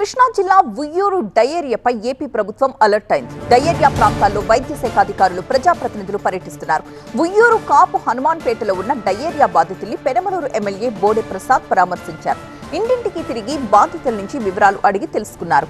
కృష్ణా జిల్లా ఉయ్యూరు డయేరియాపై ఏపీ ప్రభుత్వం అలర్ట్ అయింది. డయేరియా ప్రాంతాల్లో వైద్య శాఖ అధికారులు ప్రజాప్రతినిధులు పర్యటిస్తున్నారు. ఉయ్యూరు కాపు హనుమాన్పేటలో ఉన్న డయేరియా బాధితుల్ని పెనమలూరు ఎమ్మెల్యే బోడే ప్రసాద్ పరామర్శించారు. ఇంటింటికి తిరిగి బాధితుల నుంచి వివరాలు అడిగి తెలుసుకున్నారు.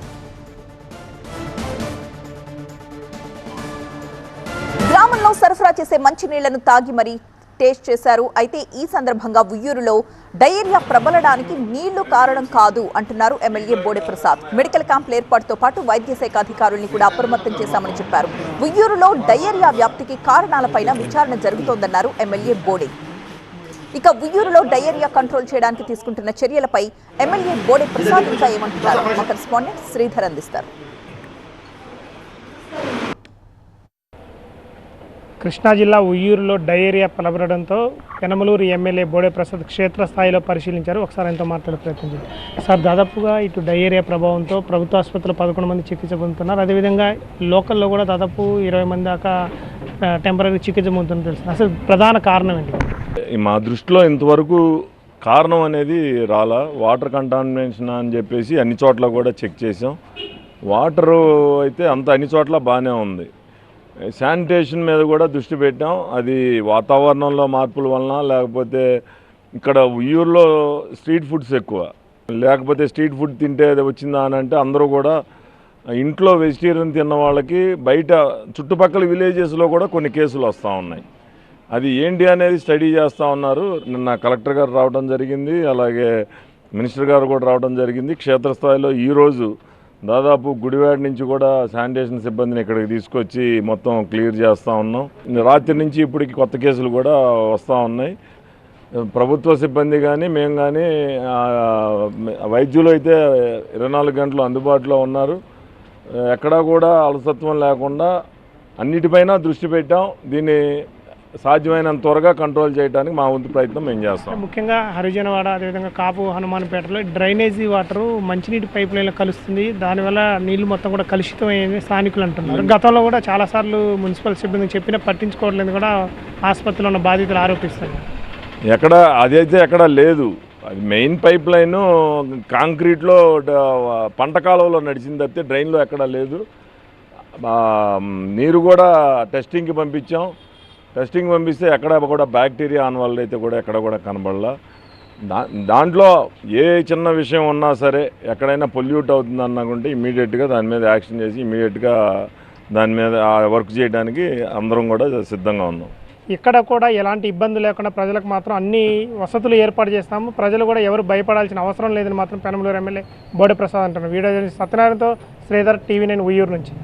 గ్రామంలో సరఫరా చేసే మంచినీళ్లను తాగి మరీ టేస్ట్ చేశారు. అయితే ఈ సందర్భంగా ఉయ్యూరులో డయేరియా ప్రబలడానికి నీళ్లు కారణం కాదు అంటున్నారు ఎమ్మెల్యే బోడే ప్రసాద్. మెడికల్ క్యాంపుల ఏర్పాటుతో పాటు వైద్య శాఖ అధికారుల్ని కూడా అప్రమత్తం చేశామని చెప్పారు. ఉయ్యూరులో డయేరియా వ్యాప్తికి కారణాలపైన విచారణ జరుగుతోందన్నారు ఎమ్మెల్యే బోడే. ఇక ఉయ్యూరులో డయేరియా కంట్రోల్ చేయడానికి తీసుకుంటున్న చర్యలపై ఎమ్మెల్యే బోడే ప్రసాద్ ఇంకా ఏమంటున్నారు మా కరెస్పాండెంట్ శ్రీధర్ అందిస్తారు. కృష్ణా జిల్లా ఉయ్యూరులో డయేరియా ప్రబలడంతో పెనమలూరు ఎమ్మెల్యే బోడే ప్రసాద్ క్షేత్రస్థాయిలో పరిశీలించారు. ఒకసారి ఆయనతో మాట్లాడే ప్రయత్నం చేయండి. సార్, దాదాపుగా ఇటు డయేరియా ప్రభావంతో ప్రభుత్వ ఆసుపత్రిలో 11 మంది చికిత్స పొందుతున్నారు. అదేవిధంగా లోకల్లో కూడా దాదాపు 20 మంది దాకా టెంపరీ చికిత్స పొందుతున్నారు తెలుసు. అసలు ప్రధాన కారణం ఏంటి? మా దృష్టిలో ఇంతవరకు కారణం అనేది రాలా. వాటర్ కంటామినేషన్ అని చెప్పేసి అన్ని చోట్ల కూడా చెక్ చేసాం. వాటరు అయితే అన్ని చోట్ల బాగానే ఉంది. శానిటేషన్ మీద కూడా దృష్టి పెట్టాం. అది వాతావరణంలో మార్పుల వలన, లేకపోతే ఇక్కడ ఉయ్యూరులో స్ట్రీట్ ఫుడ్స్ ఎక్కువ, లేకపోతే స్ట్రీట్ ఫుడ్ తింటే వచ్చిందా అని అంటే అందరూ కూడా ఇంట్లో వెజిటేరియన్ తిన్న వాళ్ళకి బయట చుట్టుపక్కల విలేజెస్లో కూడా కొన్ని కేసులు వస్తూ ఉన్నాయి. అది ఏంటి అనేది స్టడీ చేస్తూ ఉన్నారు. నిన్న కలెక్టర్ గారు రావడం జరిగింది, అలాగే మినిస్టర్ గారు కూడా రావడం జరిగింది. క్షేత్రస్థాయిలో ఈరోజు దాదాపు గుడివాడ నుంచి కూడా శానిటేషన్ సిబ్బందిని ఇక్కడికి తీసుకొచ్చి మొత్తం క్లియర్ చేస్తూ ఉన్నాం. రాత్రి నుంచి ఇప్పటికి కొత్త కేసులు కూడా వస్తూ ఉన్నాయి. ప్రభుత్వ సిబ్బంది కానీ మేము కానీ వైద్యులు అయితే 24 గంటలు అందుబాటులో ఉన్నారు. ఎక్కడా కూడా అలసత్వం లేకుండా అన్నిటిపైన దృష్టి పెట్టాం. దీన్ని సాధ్యమైనంత త్వరగా కంట్రోల్ చేయడానికి మా వంతు ప్రయత్నం మేము చేస్తాం. ముఖ్యంగా హరిజనవాడ, అదేవిధంగా కాపు హనుమాన్పేటలో డ్రైనేజీ వాటర్ మంచినీటి పైప్ లైన్లో కలుస్తుంది. దానివల్ల నీళ్లు మొత్తం కూడా కలుషితమైంది స్థానికులు అంటున్నారు. గతంలో కూడా చాలాసార్లు మున్సిపల్ సిబ్బంది చెప్పినా పట్టించుకోవట్లేదు కూడా ఆసుపత్రిలో ఉన్న బాధితులు ఆరోపిస్తారు. అదైతే ఎక్కడ లేదు. అది మెయిన్ పైప్ లైన్ కాంక్రీట్లో పంట కాలువలో నడిచింది తప్పితే డ్రైన్లో ఎక్కడా లేదు. నీరు కూడా టెస్టింగ్కి పంపించాం. టెస్టింగ్ పంపిస్తే ఎక్కడ కూడా బ్యాక్టీరియా ఆన్ వల్ల అయితే కూడా ఎక్కడ కూడా కనబడలా. దాంట్లో ఏ చిన్న విషయం ఉన్నా సరే ఎక్కడైనా పొల్యూట్ అవుతుంది అన్నాకుంటే ఇమీడియట్గా దాని మీద యాక్షన్ చేసి ఇమీడియట్గా దాని మీద వర్క్ చేయడానికి అందరం కూడా సిద్ధంగా ఉన్నాం. ఇక్కడ కూడా ఎలాంటి ఇబ్బంది లేకుండా ప్రజలకు మాత్రం అన్ని వసతులు ఏర్పాటు చేస్తాము. ప్రజలు కూడా ఎవరు భయపడాల్సిన అవసరం లేదని మాత్రం పెనమలూరు ఎమ్మెల్యే బోడే ప్రసాద్ అంటున్నారు. వీడియో సత్యనారాయణతో శ్రీధర్, TV9 ఉయ్యూరు నుంచి.